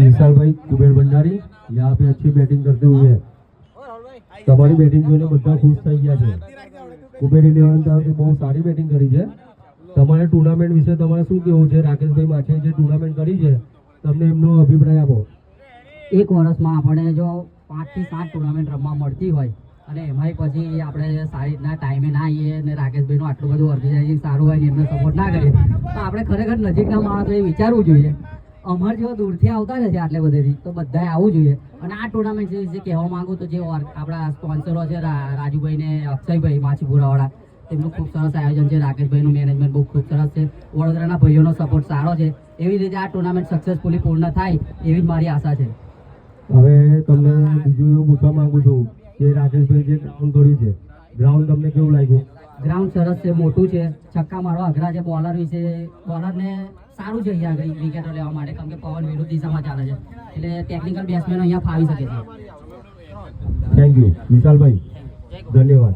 विशाल भाई कुबेर भंडारी यहाँ पे अच्छी बैटिंग करते हुए તમારી બેટિંગ જોઈને બધા ખુશ થઈ ગયા છે। કુબેર ઇલેવન તરફથી બહુ સારી બેટિંગ કરી છે। તમારે ટુર્નામેન્ટ વિશે તમારે શું કહેવું છે? રાકેશભાઈ માછે જે ટુર્નામેન્ટ કરી છે તમને એમનો અભિપ્રાય આપો। એક વર્ષમાં આપણે જો 5 થી 7 ટુર્નામેન્ટ રમવા મળતી હોય અને એમાંય પછી આપણે સારી રીતના ટાઈમે ના આવીએ અને રાકેશભાઈનું આટલું બધું ઓર્ગેનાઇઝિંગ સારું હોય ને એમને સપોર્ટ ના કરીએ તો આપણે ખરેખર નજીકના માણસોએ વિચારવું જોઈએ। અમાર જેવા દૂરથી આવતા છે આટલે બધેથી તો બધાએ આવવું જોઈએ। અને આ ટુર્નામેન્ટ વિશે કહેવા માંગુ તો જે આપણા સ્પોન્સરો છે રાજુભાઈ ને અક્ષયભાઈ માછીપુરાવાળા તેમનું ખૂબ સરસ આયોજન છે। રાકેશભાઈનું મેનેજમેન્ટ બહુ ખૂબ સરસ છે। વડોદરાના ભાઈઓનો સપોર્ટ સારો છે। એવી રીતે આ ટુર્નામેન્ટ સક્સેસફુલી પૂર્ણ થાય એવી જ મારી આશા છે। હવે તમને બીજું એવું પૂછવા માંગુ છું કે રાકેશભાઈ જે ગ્રાઉન્ડ કર્યું છે ગ્રાઉન્ડ તમને કેવું લાગ્યું? ગ્રાઉન્ડ સરસ છે, મોટું છે, છક્કા મારવા અઘરા છે। બોલર વિશે બોલરને સારું છે અહીંયા આગળ વિકેટો લેવા માટે, કેમ કે પવન વિરુદ્ધ દિશામાં ચાલે છે એટલે ટેકનિકલ બેટ્સમેનો અહીંયા ફાવી શકે છે। થેન્ક યુ વિશાલભાઈ, ધન્યવાદ।